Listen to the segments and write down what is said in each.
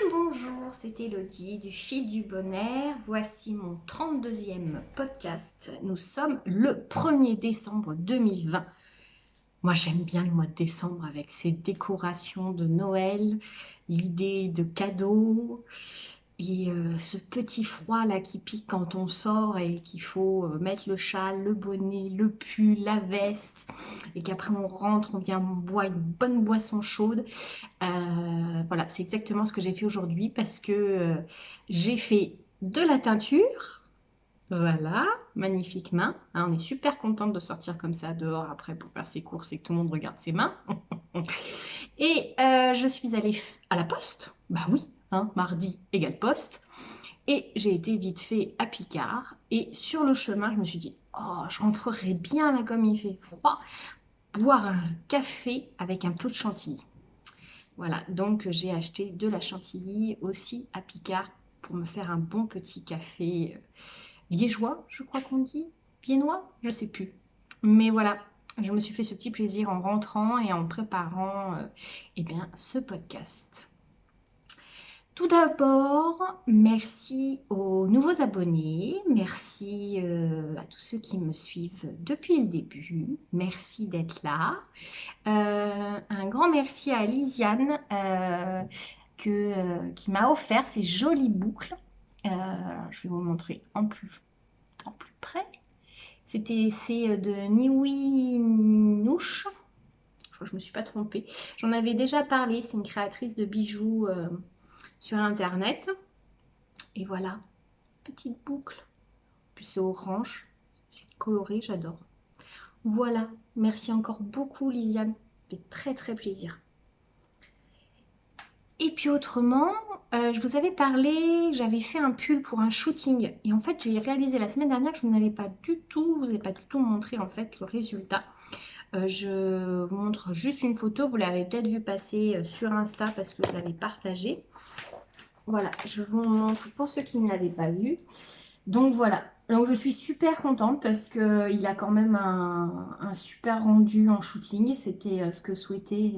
Bonjour, c'est Elodie du Fil du Bonheur. Voici mon 32e podcast. Nous sommes le 1er décembre 2020. Moi, j'aime bien le mois de décembre avec ses décorations de Noël, l'idée de cadeaux et ce petit froid là qui pique quand on sort et qu'il faut mettre le châle, le bonnet, le pull, la veste et qu'après on rentre, on vient, on boit une bonne boisson chaude. Voilà, c'est exactement ce que j'ai fait aujourd'hui parce que j'ai fait de la teinture. Voilà, magnifique main. Hein, on est super contente de sortir comme ça dehors après pour faire ses courses et que tout le monde regarde ses mains. Et je suis allée à la poste. Bah oui, hein, mardi égale poste. Et j'ai été vite fait à Picard. Et sur le chemin, je me suis dit, oh, je rentrerai bien là comme il fait froid, boire un café avec un peu de chantilly. Voilà, donc j'ai acheté de la chantilly aussi à Picard pour me faire un bon petit café liégeois, je crois qu'on dit, viennois, je sais plus. Mais voilà, je me suis fait ce petit plaisir en rentrant et en préparant eh bien, ce podcast. Tout d'abord, merci aux nouveaux abonnés, merci à tous ceux qui me suivent depuis le début, merci d'être là. Un grand merci à Lisiane qui m'a offert ces jolies boucles. Je vais vous montrer en plus près. C'est de Niwi Nouche. Je crois que je me suis pas trompée. J'en avais déjà parlé. C'est une créatrice de bijoux sur internet. Et voilà, petite boucle. Puis c'est orange, c'est coloré, j'adore. Voilà, merci encore beaucoup Lisiane. Ça fait très très plaisir. Et puis autrement, je vous avais parlé, j'avais fait un pull pour un shooting. Et en fait, j'ai réalisé la semaine dernière que je n'avais pas du tout, je vous ai pas du tout montré en fait le résultat. Je vous montre juste une photo, vous l'avez peut-être vu passer sur Insta parce que je l'avais partagé. Voilà, je vous montre pour ceux qui ne l'avaient pas vu. Donc voilà, donc je suis super contente parce qu'il a quand même un super rendu en shooting. C'était ce que souhaitait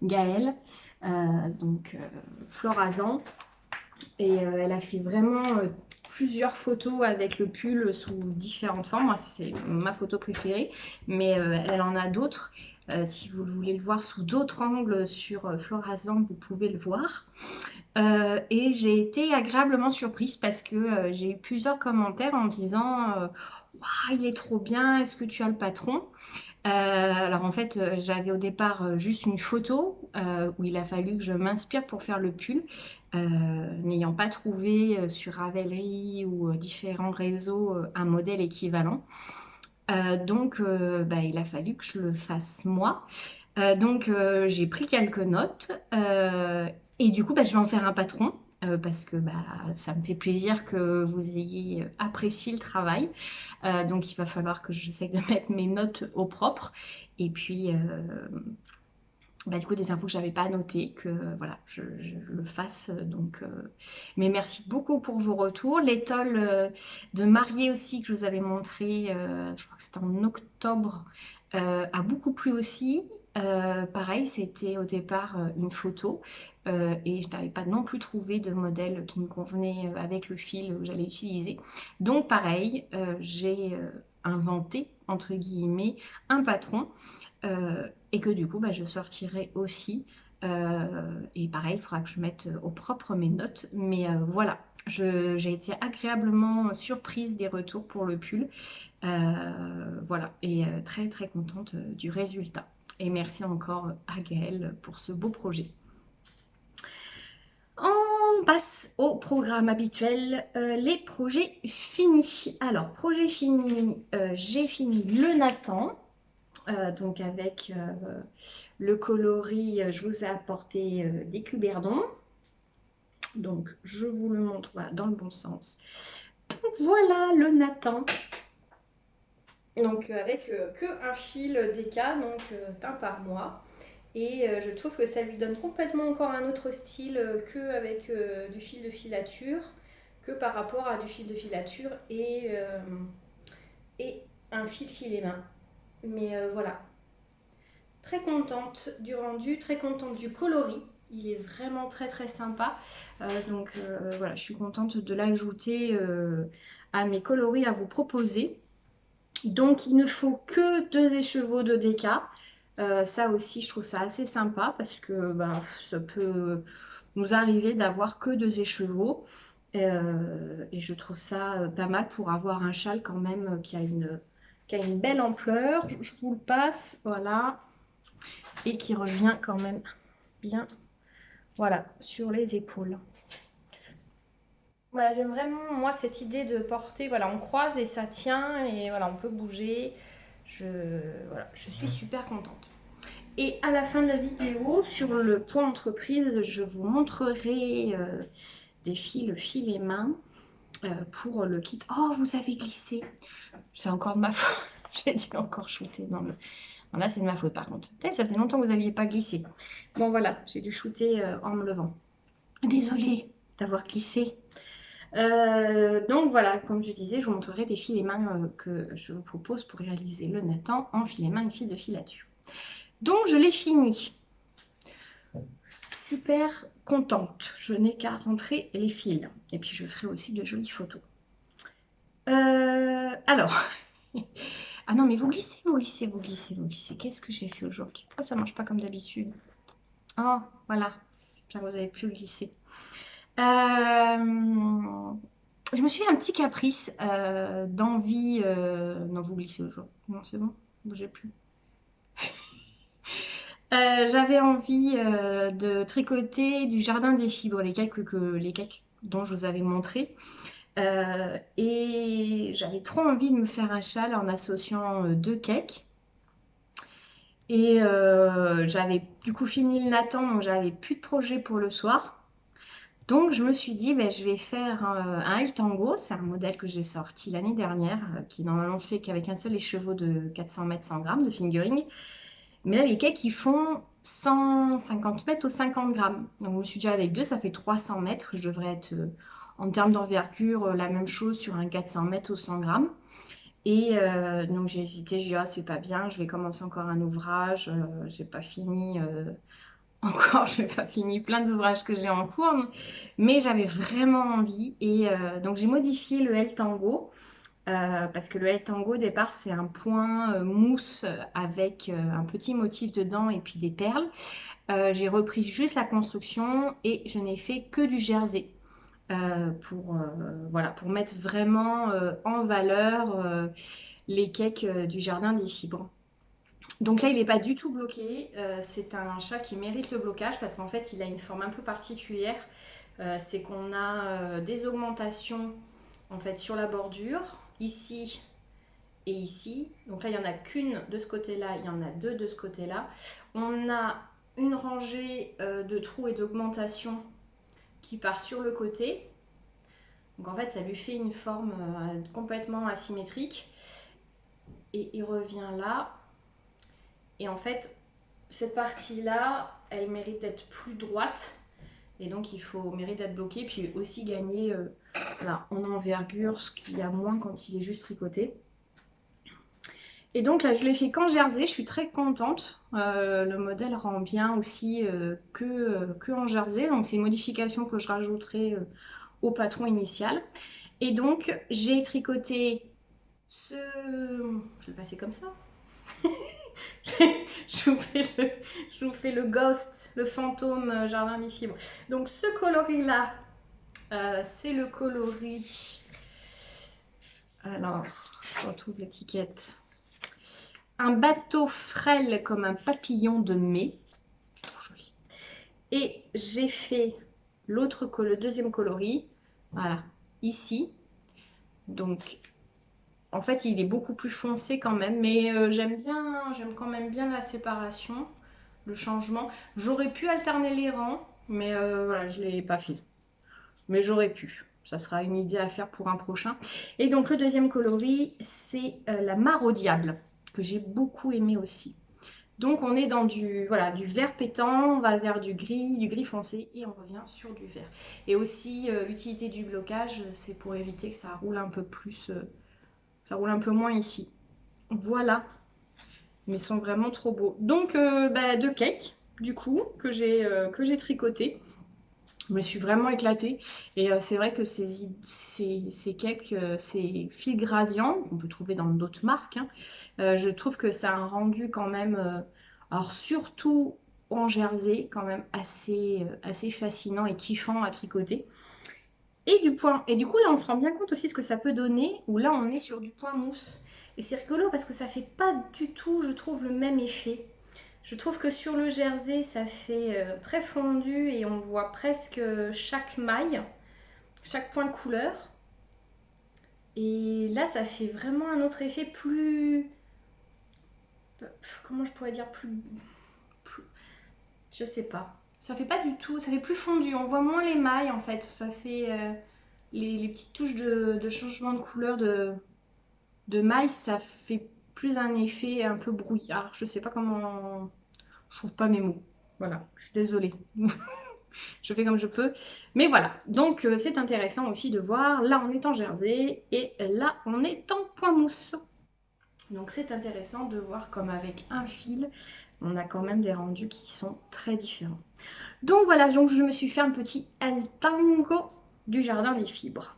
Gaëlle, Florazan. Et elle a fait vraiment plusieurs photos avec le pull sous différentes formes. Moi, c'est ma photo préférée, mais elle en a d'autres. Si vous voulez le voir sous d'autres angles sur Florazan, vous pouvez le voir. Et j'ai été agréablement surprise parce que j'ai eu plusieurs commentaires en disant Waouh, il est trop bien, est-ce que tu as le patron? Alors en fait, j'avais au départ juste une photo où il a fallu que je m'inspire pour faire le pull, n'ayant pas trouvé sur Ravelry ou différents réseaux un modèle équivalent. Il a fallu que je le fasse moi. J'ai pris quelques notes et du coup, je vais en faire un patron. Parce que ça me fait plaisir que vous ayez apprécié le travail. Donc il va falloir que j'essaie de mettre mes notes au propre. Et puis, du coup, des infos que j'avais pas notées, que voilà, je le fasse. Mais merci beaucoup pour vos retours. L'étole de mariée aussi que je vous avais montré, je crois que c'était en octobre, a beaucoup plu aussi. Pareil, c'était au départ une photo et je n'avais pas non plus trouvé de modèle qui me convenait avec le fil que j'allais utiliser. Donc pareil, j'ai inventé, entre guillemets, un patron et que du coup, je sortirai aussi. Et pareil, il faudra que je mette au propre mes notes. Mais voilà, j'ai été agréablement surprise des retours pour le pull. Voilà, et très très contente du résultat. Et merci encore à Gaëlle pour ce beau projet. On passe au programme habituel, les projets finis. Alors, projet fini, j'ai fini le Nathan. Donc avec le coloris, je vous ai apporté des cuberdons. Donc je vous le montre voilà, dans le bon sens. Donc, voilà le Nathan. Donc avec que un fil DK, donc teint par mois. Et je trouve que ça lui donne complètement encore un autre style qu'avec du fil de filature, que par rapport à du fil de filature et un fil filet main. Mais voilà, très contente du rendu, très contente du coloris. Il est vraiment très très sympa. Voilà, je suis contente de l'ajouter à mes coloris à vous proposer. Donc il ne faut que 2 écheveaux de déca. Ça aussi, je trouve ça assez sympa parce que bah, ça peut nous arriver d'avoir que 2 écheveaux. Et je trouve ça pas mal pour avoir un châle quand même qui a une belle ampleur. Je vous le passe, voilà. Et qui revient quand même bien, voilà, sur les épaules. Voilà, j'aime vraiment, moi, cette idée de porter, voilà, on croise et ça tient, et voilà, on peut bouger. Voilà, je suis super contente. Et à la fin de la vidéo, sur le point entreprise, je vous montrerai des fils et mains pour le kit. Oh, vous avez glissé. C'est encore de ma faute. J'ai dit encore shooter dans le... Non, là, c'est de ma faute par contre. Peut-être ça faisait longtemps que vous n'aviez pas glissé. Bon, voilà, j'ai dû shooter en me levant. Désolée d'avoir glissé. Donc voilà, comme je disais, je vous montrerai des fils et mains que je vous propose pour réaliser le Nathan en fil et mains et fil de filature. Donc je l'ai fini. Super contente. Je n'ai qu'à rentrer les fils. Et puis je ferai aussi de jolies photos. Alors... Ah non, mais vous glissez, vous glissez, vous glissez, vous glissez. Qu'est-ce que j'ai fait aujourd'hui? Pourquoi ça ne marche pas comme d'habitude? Oh, voilà. J'espère que vous avez pu glisser. Je me suis fait un petit caprice d'envie. Non, vous glissez aujourd'hui. Non, c'est bon, bougez plus. J'avais envie de tricoter du jardin des fibres, les cakes dont je vous avais montré. Et j'avais trop envie de me faire un châle en associant 2 cakes. Et j'avais du coup fini le Nathan, donc j'avais plus de projet pour le soir. Donc je me suis dit, ben, je vais faire un El Tango, c'est un modèle que j'ai sorti l'année dernière, qui normalement fait qu'avec un seul écheveau de 400 mètres 100 grammes de fingering. Mais là les cakes ils font 150 mètres ou 50 grammes. Donc je me suis dit avec 2 ça fait 300 mètres, je devrais être en termes d'envergure la même chose sur un 400 mètres ou 100 grammes. Et donc j'ai hésité, j'ai dit ah c'est pas bien, je vais commencer encore un ouvrage, j'ai pas fini encore, j'ai pas fini plein d'ouvrages que j'ai en cours, mais j'avais vraiment envie et donc j'ai modifié le El Tango parce que le El Tango au départ c'est un point mousse avec un petit motif dedans et puis des perles. J'ai repris juste la construction et je n'ai fait que du jersey. Voilà, pour mettre vraiment en valeur les cakes du jardin des fibres. Donc là, il n'est pas du tout bloqué. C'est un chat qui mérite le blocage parce qu'en fait, il a une forme un peu particulière. C'est qu'on a des augmentations en fait sur la bordure, ici et ici. Donc là, il n'y en a qu'une de ce côté-là, il y en a 2 de ce côté-là. On a une rangée de trous et d'augmentations qui part sur le côté. Donc en fait, ça lui fait une forme complètement asymétrique. Et il revient là. Et en fait, cette partie-là, elle mérite d'être plus droite. Et donc, mérite d'être bloqué. Puis aussi gagner voilà, en envergure, ce qu'il y a moins quand il est juste tricoté. Et donc là, je l'ai fait qu'en jersey. Je suis très contente. Le modèle rend bien aussi que en jersey. Donc, c'est une modification que je rajouterai au patron initial. Et donc, j'ai tricoté ce... Je vais le passer comme ça. je vous fais le ghost, le fantôme jardin des fibres. Donc ce coloris là, c'est le coloris. Alors, je retrouve l'étiquette. Un bateau frêle comme un papillon de mai. Trop joli. Et j'ai fait le deuxième coloris. Voilà, ici. Donc en fait, il est beaucoup plus foncé quand même, mais j'aime quand même bien la séparation, le changement. J'aurais pu alterner les rangs, mais voilà, je ne l'ai pas fait. Mais j'aurais pu. Ça sera une idée à faire pour un prochain. Et donc, le deuxième coloris, c'est la mare au diable, que j'ai beaucoup aimé aussi. Donc, on est dans du vert pétant, on va vers du gris foncé, et on revient sur du vert. Et aussi, l'utilité du blocage, c'est pour éviter que ça roule un peu plus... ça roule un peu moins ici. Voilà. Mais ils sont vraiment trop beaux. Donc, 2 cakes. du coup, que j'ai tricoté. Je me suis vraiment éclatée. Et c'est vrai que ces cakes, ces fils gradients, qu'on peut trouver dans d'autres marques, hein, je trouve que ça a un rendu quand même, alors surtout en jersey, quand même assez fascinant et kiffant à tricoter. Et du coup, là, on se rend bien compte aussi ce que ça peut donner, où là, on est sur du point mousse. Et c'est rigolo parce que ça fait pas du tout, je trouve, le même effet. Je trouve que sur le jersey, ça fait très fondu et on voit presque chaque maille, chaque point de couleur. Et là, ça fait vraiment un autre effet plus... Comment je pourrais dire plus... Je sais pas. Ça fait pas du tout, ça fait plus fondu. On voit moins les mailles en fait. Ça fait les petites touches de changement de couleur de mailles, ça fait plus un effet un peu brouillard. Je sais pas comment... Je trouve pas mes mots. Voilà, je suis désolée. Je fais comme je peux. Mais voilà, donc c'est intéressant aussi de voir. Là, on est en jersey et là, on est en point mousse. Donc c'est intéressant de voir comme avec un fil, on a quand même des rendus qui sont très différents. Donc voilà, donc je me suis fait un petit El Tango du jardin des fibres.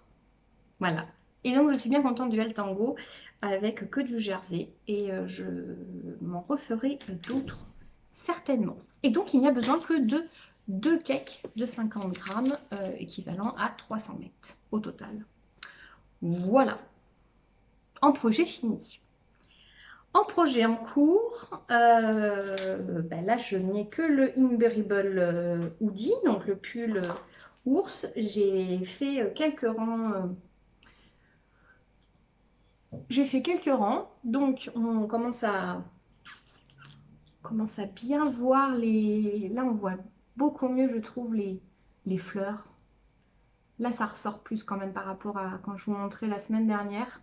Voilà. Et donc je suis bien contente du El Tango avec que du jersey et je m'en referai d'autres certainement. Et donc il n'y a besoin que de 2 cakes de 50 grammes équivalent à 300 mètres au total. Voilà, en projet fini. En projet en cours, ben là je n'ai que le Imberrible Hoodie, donc le pull ours. J'ai fait quelques rangs. Donc on commence à bien voir les... Là on voit beaucoup mieux je trouve les fleurs. Là ça ressort plus quand même par rapport à quand je vous montrais la semaine dernière.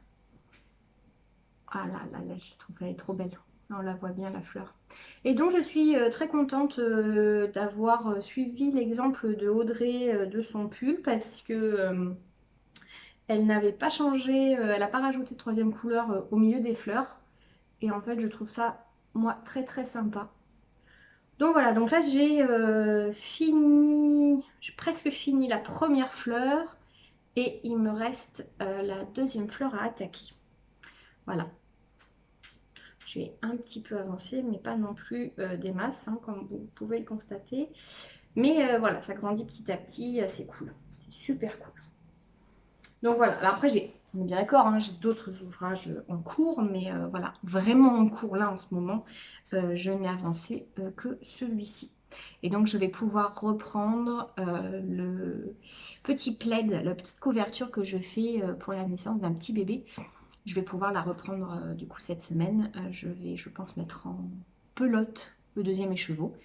Ah là là là, je trouve qu'elle est trop belle. On la voit bien la fleur. Et donc je suis très contente d'avoir suivi l'exemple de Audrey de son pull parce que elle n'avait pas changé, elle n'a pas rajouté de troisième couleur au milieu des fleurs. Et en fait je trouve ça moi très très sympa. Donc voilà, donc là j'ai presque fini la première fleur et il me reste la deuxième fleur à attaquer. Voilà. J'ai un petit peu avancé, mais pas non plus des masses, hein, comme vous pouvez le constater. Mais voilà, ça grandit petit à petit, c'est cool. C'est super cool. Donc voilà, alors après, on est bien d'accord, hein, j'ai d'autres ouvrages en cours, mais voilà, vraiment en cours là en ce moment, je n'ai avancé que celui-ci. Et donc, je vais pouvoir reprendre le petit plaid, la petite couverture que je fais pour la naissance d'un petit bébé. Je vais pouvoir la reprendre du coup cette semaine. Je vais, je pense, mettre en pelote le deuxième écheveau.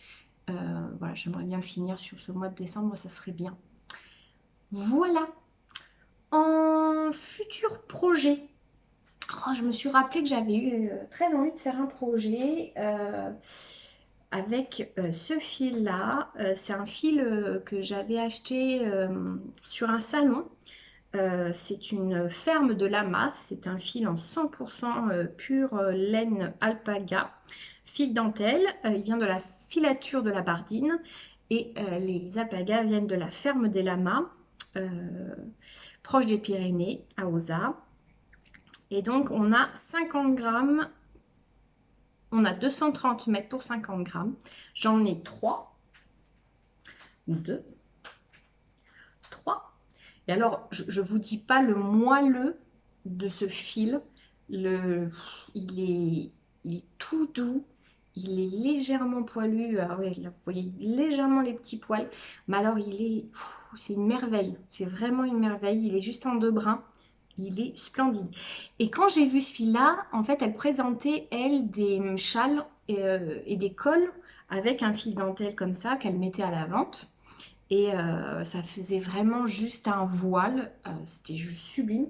Voilà, j'aimerais bien le finir sur ce mois de décembre, ça serait bien. Voilà. En futur projet, oh, je me suis rappelé que j'avais eu très envie de faire un projet avec ce fil-là. C'est un fil que j'avais acheté sur un salon. C'est une ferme de lamas, c'est un fil en 100% pure laine alpaga, fil dentelle, il vient de la filature de la Bardine et les alpagas viennent de la ferme des lamas, proche des Pyrénées, à Oza. Et donc on a 50 grammes, on a 230 mètres pour 50 grammes, j'en ai 3, 2, 3. Et alors, je ne vous dis pas le moelleux de ce fil. Il est tout doux. Il est légèrement poilu. Ah ouais, là, vous voyez légèrement les petits poils. Mais alors, c'est une merveille. C'est vraiment une merveille. Il est juste en 2 brins. Il est splendide. Et quand j'ai vu ce fil-là, en fait, elle présentait, elle, des châles et des cols avec un fil dentelle comme ça qu'elle mettait à la vente. Et ça faisait vraiment juste un voile, c'était juste sublime.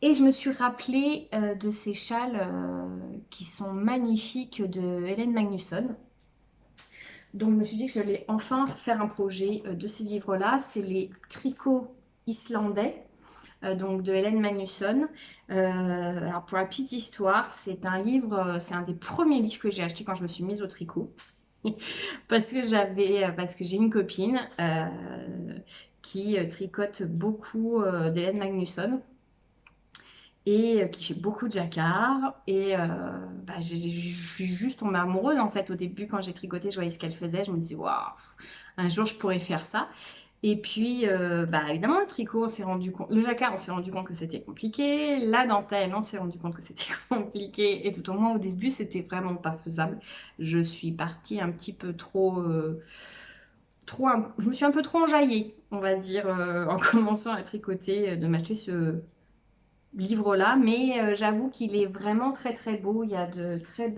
Et je me suis rappelé de ces châles qui sont magnifiques de Hélène Magnusson. Donc je me suis dit que j'allais enfin faire un projet de ces livres-là. C'est les tricots islandais, donc de Hélène Magnusson. Alors pour la petite histoire, c'est un livre, c'est un des premiers livres que j'ai acheté quand je me suis mise au tricot. Parce que j'ai une copine qui tricote beaucoup d'Hélène Magnusson et qui fait beaucoup de jacquard. Et bah, je suis juste tombée amoureuse en fait. Au début, quand j'ai tricoté, je voyais ce qu'elle faisait. Je me disais, waouh, un jour je pourrais faire ça. Et puis, bah, évidemment, le tricot, on s'est rendu compte, le jacquard, on s'est rendu compte que c'était compliqué. La dentelle, on s'est rendu compte que c'était compliqué. Et tout au moins, au début, c'était vraiment pas faisable. Je suis partie un petit peu je me suis un peu trop enjaillée, on va dire, en commençant à tricoter, de m'acheter ce livre-là. Mais j'avoue qu'il est vraiment très très beau. Il y a de très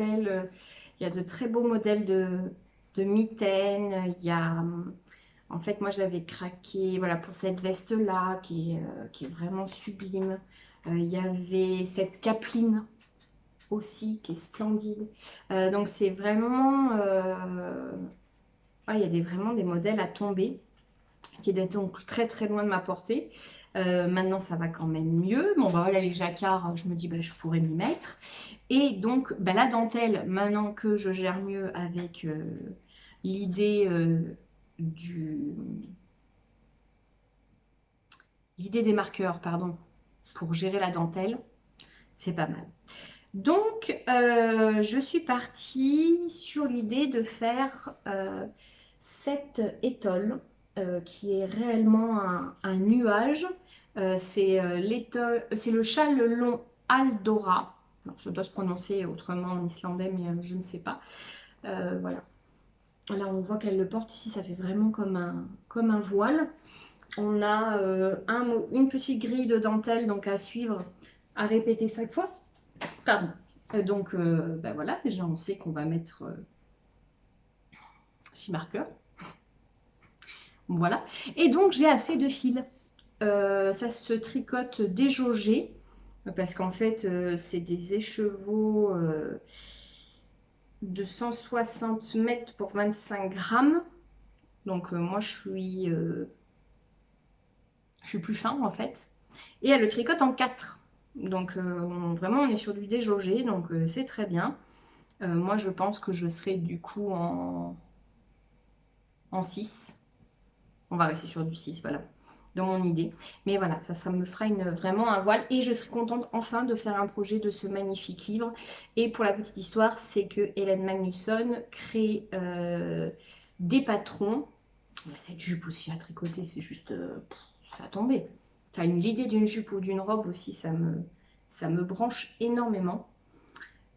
beaux modèles de mitaines. Il y a en fait, moi, j'avais craqué voilà, pour cette veste-là qui est vraiment sublime. Il y avait cette capeline aussi qui est splendide. Donc, c'est vraiment... ouais, il y a vraiment des modèles à tomber qui étaient donc très très loin de ma portée. Maintenant, ça va quand même mieux. Bon, bah voilà, les jacquards, je me dis, bah, je pourrais m'y mettre. Et donc, bah, la dentelle, maintenant que je gère mieux avec l'idée du l'idée des marqueurs, pardon, pour gérer la dentelle, c'est pas mal. Donc, je suis partie sur l'idée de faire cette étole qui est réellement un nuage. C'est le châle long Aldora. Alors, ça doit se prononcer autrement en islandais, mais je ne sais pas. Voilà. Là, on voit qu'elle le porte ici, ça fait vraiment comme un voile. On a une petite grille de dentelle donc à suivre, à répéter 5 fois. Pardon. Donc, ben voilà, déjà on sait qu'on va mettre 6 marqueurs. Voilà. Et donc j'ai assez de fils. Ça se tricote déjaugé parce qu'en fait c'est des écheveaux de 160 mètres pour 25 grammes. Donc moi je suis plus fin en fait. Et elle le tricote en 4. Donc vraiment on est sur du déjaugé, donc c'est très bien. Moi je pense que je serai du coup en 6. On va rester sur du 6, voilà, dans mon idée. Mais voilà, ça me fera vraiment un voile. Et je serai contente enfin de faire un projet de ce magnifique livre. Et pour la petite histoire, c'est que Hélène Magnusson crée des patrons. Il y a cette jupe aussi à tricoter, c'est juste... ça a tombé. Tu as l'idée d'une jupe ou d'une robe aussi, ça me branche énormément.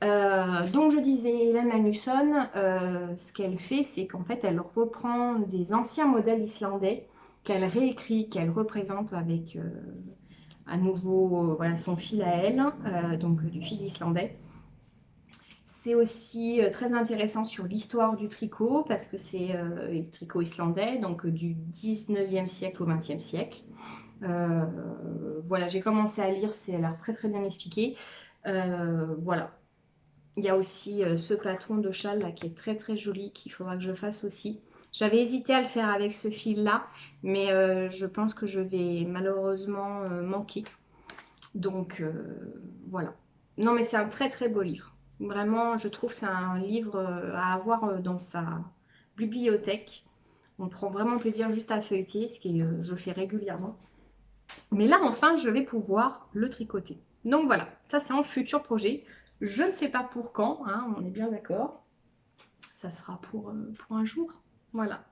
Donc je disais, Hélène Magnusson, ce qu'elle fait, c'est qu'en fait, elle reprend des anciens modèles islandais qu'elle réécrit, qu'elle représente avec à nouveau voilà, son fil à elle, donc du fil islandais. C'est aussi très intéressant sur l'histoire du tricot, parce que c'est le tricot islandais, donc du 19e siècle au 20e siècle. Voilà, j'ai commencé à lire, c'est l'air très très bien expliqué. Voilà. Il y a aussi ce patron de châle là qui est très très joli, qu'il faudra que je fasse aussi. J'avais hésité à le faire avec ce fil-là, mais je pense que je vais malheureusement manquer. Donc voilà. Non mais c'est un très très beau livre. Vraiment, je trouve que c'est un livre à avoir dans sa bibliothèque. On prend vraiment plaisir juste à feuilleter, ce que je fais régulièrement. Mais là, enfin, je vais pouvoir le tricoter. Donc voilà, ça c'est un futur projet. Je ne sais pas pour quand, hein, on est bien d'accord. Ça sera pour un jour. Voilà.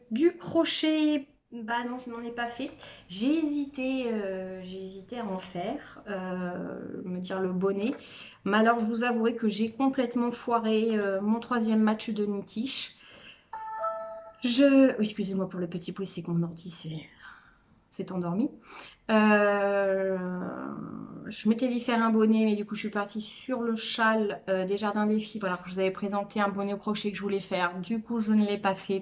Du crochet, bah non, je n'en ai pas fait. J'ai hésité à en faire, me dire le bonnet. Mais alors, je vous avouerai que j'ai complètement foiré mon 3e match de Nitish. Oui, excusez-moi pour le petit bruit, c'est que mon ordi s'est endormi. Je m'étais dit faire un bonnet, mais du coup je suis partie sur le châle des Jardins des Fibres, alors que je vous avais présenté un bonnet au crochet que je voulais faire. Du coup je ne l'ai pas fait.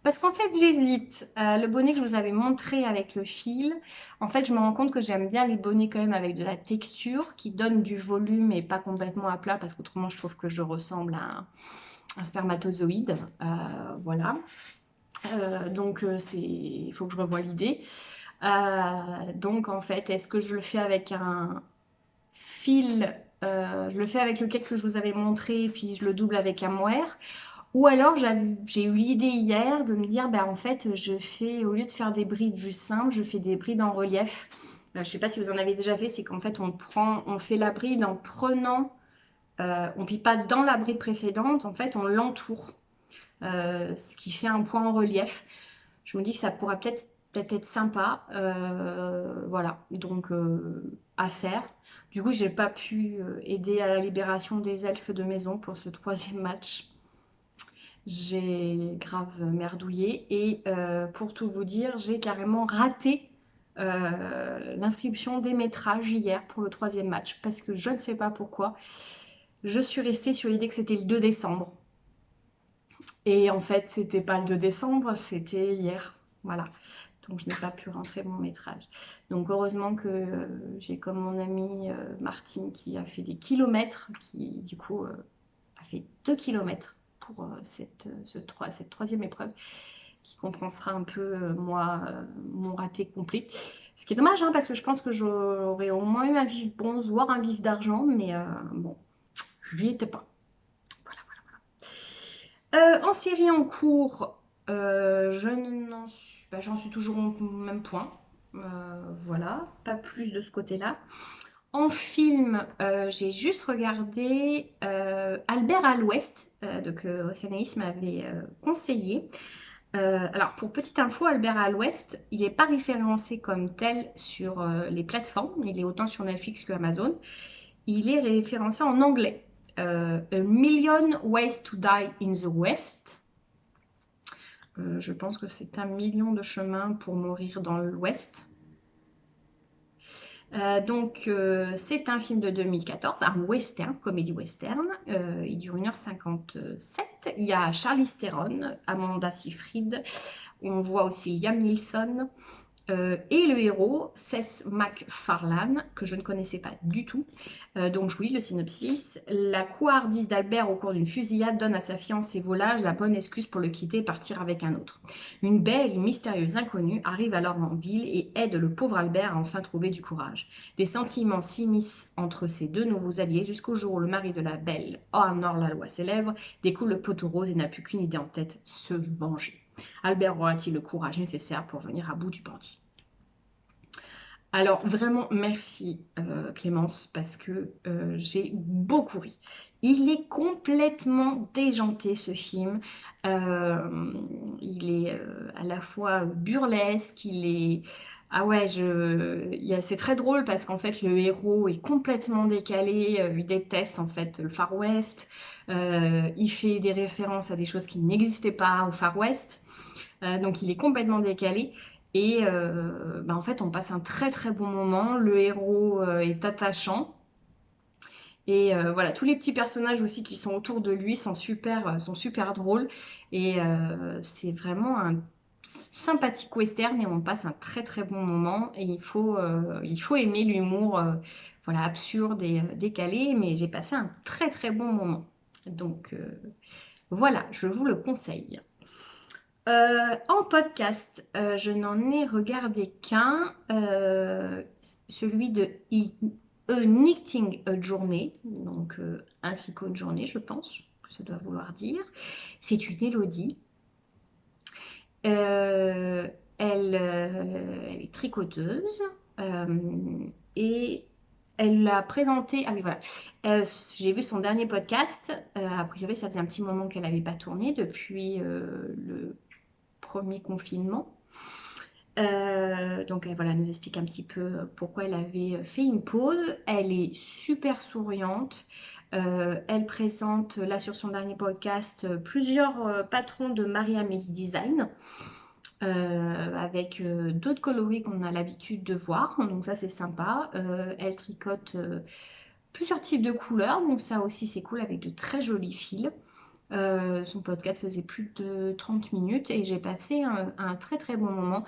Parce qu'en fait j'hésite. Le bonnet que je vous avais montré avec le fil, en fait je me rends compte que j'aime bien les bonnets quand même avec de la texture, qui donnent du volume et pas complètement à plat, parce qu'autrement je trouve que je ressemble à un spermatozoïde. Voilà. Donc il faut que je revoie l'idée. Donc en fait, est-ce que je le fais avec un fil, je le fais avec le cake que je vous avais montré, puis je le double avec un mohair. Ou alors j'ai eu l'idée hier de me dire, ben en fait, je fais, au lieu de faire des brides juste simples, je fais des brides en relief. Je ne sais pas si vous en avez déjà fait, c'est qu'en fait on fait la bride en prenant, on plie pas dans la bride précédente, en fait on l'entoure, ce qui fait un point en relief. Je me dis que ça pourrait peut-être être sympa, voilà, donc à faire. Du coup, j'ai pas pu aider à la libération des elfes de maison pour ce troisième match. J'ai grave merdouillé et pour tout vous dire, j'ai carrément raté l'inscription des métrages hier pour le troisième match parce que je ne sais pas pourquoi. Je suis restée sur l'idée que c'était le 2 décembre. Et en fait, c'était pas le 2 décembre, c'était hier. Voilà. Donc je n'ai pas pu rentrer mon métrage. Donc heureusement que j'ai comme mon amie Martine qui a fait des kilomètres, qui du coup a fait 2 kilomètres pour cette troisième épreuve, qui compensera un peu mon raté complet. Ce qui est dommage, hein, parce que je pense que j'aurais au moins eu un vif bronze, voire un vif d'argent, mais bon, je n'y étais pas. Voilà, voilà, voilà. En série en cours, j'en suis toujours au même point. Voilà, pas plus de ce côté-là. En film, j'ai juste regardé Albert à l'Ouest, que Océanaïs m'avait conseillé. Alors, pour petite info, Albert à l'Ouest, il n'est pas référencé comme tel sur les plateformes. Il est autant sur Netflix que Amazon. Il est référencé en anglais. A Million Ways to Die in the West. Je pense que c'est 1 million de chemins pour mourir dans l'Ouest. C'est un film de 2014, un western, comédie western. Il dure 1h57. Il y a Charlize Theron, Amanda Seyfried. On voit aussi Liam Neeson. Et le héros, Seth MacFarlane, que je ne connaissais pas du tout. Donc je vous lis le synopsis. La couardise d'Albert au cours d'une fusillade donne à sa fiancée Volage la bonne excuse pour le quitter et partir avec un autre. Une belle et mystérieuse inconnue arrive alors en ville et aide le pauvre Albert à enfin trouver du courage. Des sentiments s'immiscent entre ces deux nouveaux alliés jusqu'au jour où le mari de la belle, honore la loi célèbre, découle le poteau rose et n'a plus qu'une idée en tête, se venger. Albert aura-t-il le courage nécessaire pour venir à bout du bandit? Alors vraiment merci Clémence parce que j'ai beaucoup ri. Il est complètement déjanté ce film. Il est à la fois burlesque, il est... Ah ouais, c'est très drôle parce qu'en fait le héros est complètement décalé, il déteste en fait le Far West, il fait des références à des choses qui n'existaient pas au Far West. Donc il est complètement décalé. Et en fait, on passe un très très bon moment. Le héros est attachant. Et voilà, tous les petits personnages aussi qui sont autour de lui sont super drôles. Et c'est vraiment un sympathique western et on passe un très très bon moment. Et il faut aimer l'humour voilà, absurde et décalé. Mais j'ai passé un très très bon moment. Donc voilà, je vous le conseille. En podcast, je n'en ai regardé qu'un, celui de A Knitting a Journey, donc un tricot de journée, je pense que ça doit vouloir dire. C'est une Élodie. Euh, elle est tricoteuse et elle l'a présenté. Ah oui, voilà. J'ai vu son dernier podcast. A priori, ça faisait un petit moment qu'elle n'avait pas tourné depuis le premier confinement. Donc voilà, elle nous explique un petit peu pourquoi elle avait fait une pause. Elle est super souriante. Elle présente là sur son dernier podcast plusieurs patrons de Marie-Amélie Design avec d'autres coloris qu'on a l'habitude de voir. Donc ça c'est sympa. Elle tricote plusieurs types de couleurs, donc ça aussi c'est cool avec de très jolis fils. Son podcast faisait plus de 30 minutes et j'ai passé un très très bon moment.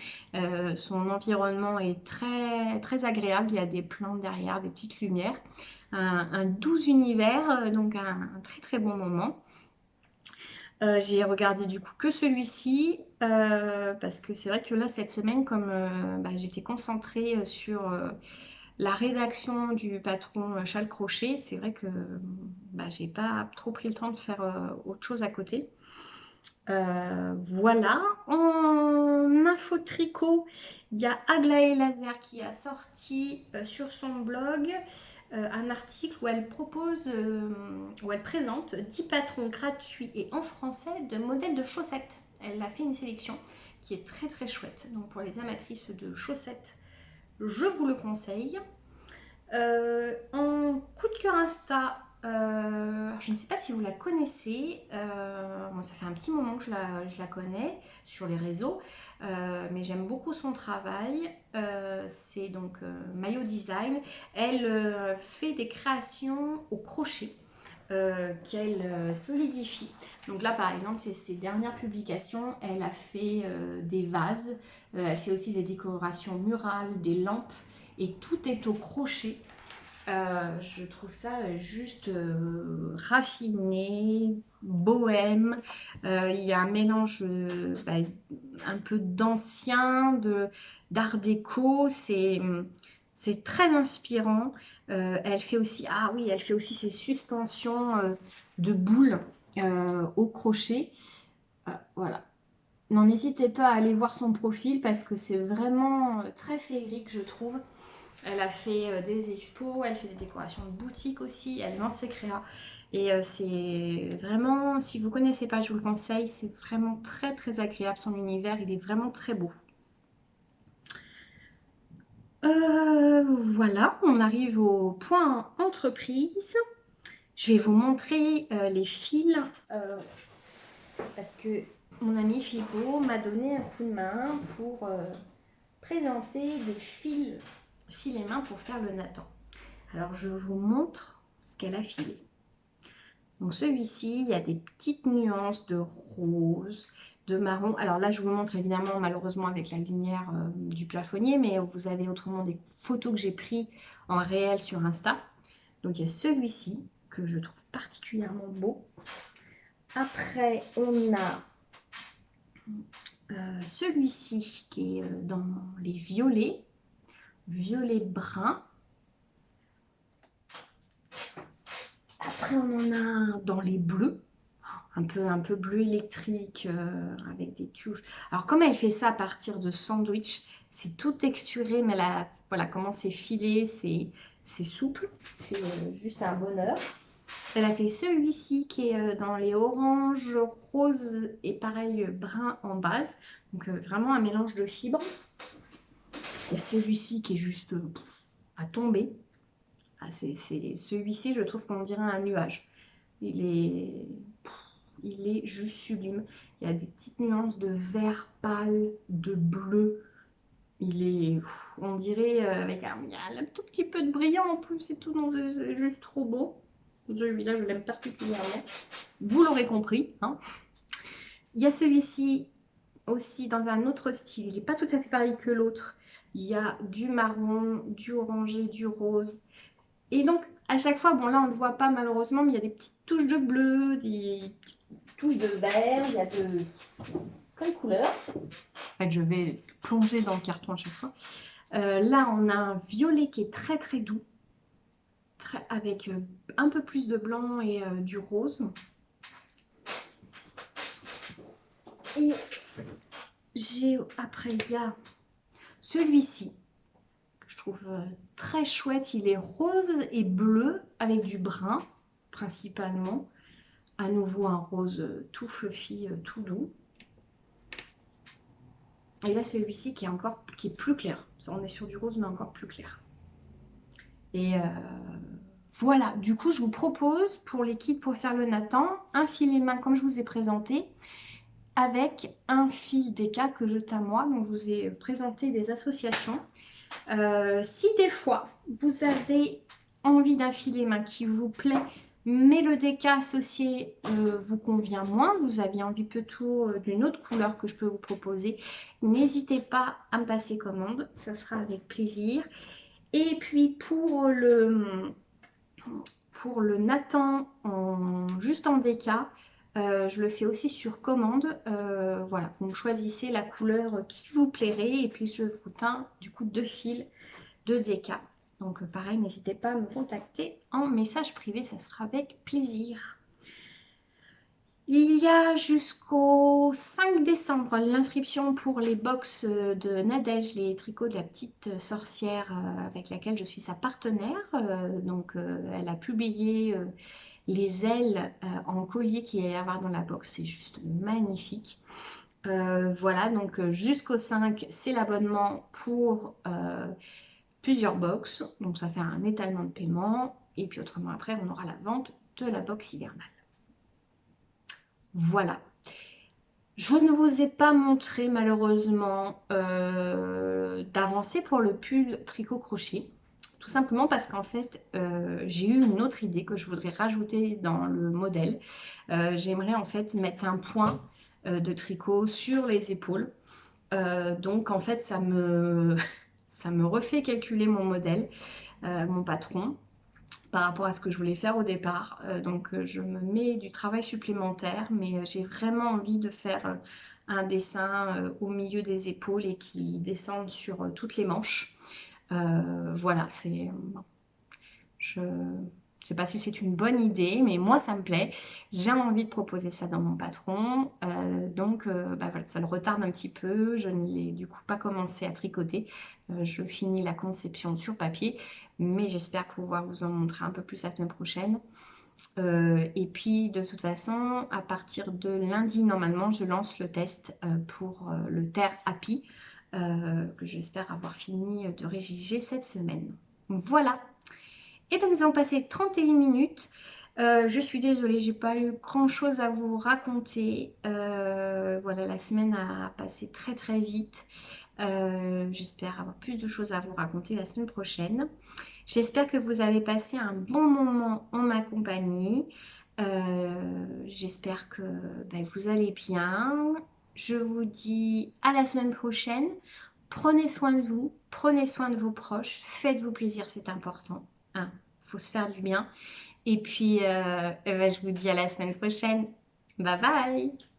Son environnement est très très agréable. Il y a des plantes derrière, des petites lumières. Un doux univers, donc un très très bon moment. J'ai regardé du coup que celui-ci parce que c'est vrai que là cette semaine comme j'étais concentrée sur la rédaction du patron Châle Crochet, c'est vrai que j'ai pas trop pris le temps de faire autre chose à côté. Voilà, en info tricot, il y a Aglaé Laser qui a sorti sur son blog un article où elle propose, où elle présente 10 patrons gratuits et en français de modèles de chaussettes. Elle a fait une sélection qui est très très chouette. Donc pour les amatrices de chaussettes, je vous le conseille. En coup de cœur Insta, je ne sais pas si vous la connaissez, bon, ça fait un petit moment que je la connais sur les réseaux, mais j'aime beaucoup son travail. C'est donc Maillot Design. Elle fait des créations au crochet qu'elle solidifie. Donc là par exemple, c'est ses dernières publications, elle a fait des vases, elle fait aussi des décorations murales, des lampes, et tout est au crochet. Je trouve ça juste raffiné, bohème. Il y a un mélange un peu d'ancien, d'art déco. C'est très inspirant. Elle fait aussi, ah oui, elle fait aussi ses suspensions de boules au crochet. Voilà. Non, n'hésitez pas à aller voir son profil parce que c'est vraiment très féerique, je trouve. Elle a fait des expos, elle fait des décorations de boutique aussi, elle lance ses créas. Et c'est vraiment, si vous ne connaissez pas, je vous le conseille, c'est vraiment très très agréable son univers, il est vraiment très beau. Voilà, on arrive au point entreprise. Je vais vous montrer les fils parce que mon ami Figo m'a donné un coup de main pour présenter des fils et mains pour faire le Nathan. Alors je vous montre ce qu'elle a filé. Donc celui-ci, il y a des petites nuances de rose, de marron. Alors là, je vous montre évidemment malheureusement avec la lumière du plafonnier, mais vous avez autrement des photos que j'ai prises en réel sur Insta. Donc il y a celui-ci que je trouve particulièrement beau. Après, on a celui-ci qui est dans les violets, violet brun. Après, on en a un dans les bleus, un peu bleu électrique avec des touches. Alors, comme elle fait ça à partir de sandwich, c'est tout texturé, mais là, voilà comment c'est filé, c'est souple, c'est juste un bonheur. Elle a fait celui-ci qui est dans les oranges, roses et pareil brun en base. Donc, vraiment un mélange de fibres. Il y a celui-ci qui est juste à tomber. Ah, celui-ci, je trouve qu'on dirait un nuage. Il est juste sublime. Il y a des petites nuances de vert pâle, de bleu. On dirait avec il y a un tout petit peu de brillant en plus et tout. C'est juste trop beau. Celui-là, je l'aime particulièrement. Vous l'aurez compris, hein. Il y a celui-ci aussi dans un autre style. Il n'est pas tout à fait pareil que l'autre. Il y a du marron, du orangé, du rose. Et donc, à chaque fois, bon là on ne le voit pas malheureusement, mais il y a des petites touches de bleu, des petites touches de vert, il y a plein de couleurs. En fait, je vais plonger dans le carton à chaque fois. Là, on a un violet qui est très très doux, avec un peu plus de blanc et du rose. Et après, il y a celui-ci. Je trouve très chouette, il est rose et bleu avec du brun principalement, à nouveau un rose tout fluffy, tout doux, et là celui-ci qui est plus clair, on est sur du rose mais encore plus clair. Et voilà, du coup je vous propose pour les kits pour faire le Nathan un filet main comme je vous ai présenté, avec un fil déca que je tamois. Donc je vous ai présenté des associations. Si des fois vous avez envie d'un filet main qui vous plaît, mais le déca associé vous convient moins, vous aviez envie plutôt d'une autre couleur que je peux vous proposer, n'hésitez pas à me passer commande, ça sera avec plaisir. Et puis pour le Nathan juste en déca, je le fais aussi sur commande. Voilà, vous me choisissez la couleur qui vous plairait et puis je vous teins du coup 2 fils de déca. Donc pareil, n'hésitez pas à me contacter en message privé, ça sera avec plaisir. Il y a jusqu'au 5 décembre l'inscription pour les box de Nadège, les tricots de la petite sorcière avec laquelle je suis sa partenaire. Elle a publié les ailes en collier qu'il y a à avoir dans la box. C'est juste magnifique. Voilà, donc jusqu'au 5, c'est l'abonnement pour plusieurs box. Donc ça fait un étalement de paiement. Et puis autrement après, on aura la vente de la box hivernale. Voilà. Je ne vous ai pas montré malheureusement d'avancée pour le pull tricot crochet. Tout simplement parce qu'en fait, j'ai eu une autre idée que je voudrais rajouter dans le modèle. J'aimerais en fait mettre un point de tricot sur les épaules. Donc en fait, ça me refait calculer mon modèle, mon patron, par rapport à ce que je voulais faire au départ. Je me mets du travail supplémentaire, mais j'ai vraiment envie de faire un dessin au milieu des épaules et qui descende sur toutes les manches. Voilà, c'est... Je ne sais pas si c'est une bonne idée, mais moi ça me plaît. J'ai envie de proposer ça dans mon patron. Voilà, ça le retarde un petit peu. Je ne l'ai du coup pas commencé à tricoter. Je finis la conception sur papier, mais j'espère pouvoir vous en montrer un peu plus la semaine prochaine. Et puis de toute façon, à partir de lundi, normalement, je lance le test pour le Terre Happy, que j'espère avoir fini de rédiger cette semaine. Voilà. Et donc nous avons passé 31 minutes. Je suis désolée, j'ai pas eu grand chose à vous raconter. Voilà, la semaine a passé très très vite. J'espère avoir plus de choses à vous raconter la semaine prochaine. J'espère que vous avez passé un bon moment en ma compagnie. J'espère que vous allez bien. Je vous dis à la semaine prochaine. Prenez soin de vous, prenez soin de vos proches, faites-vous plaisir, c'est important. Hein, faut se faire du bien. Et puis, je vous dis à la semaine prochaine. Bye bye!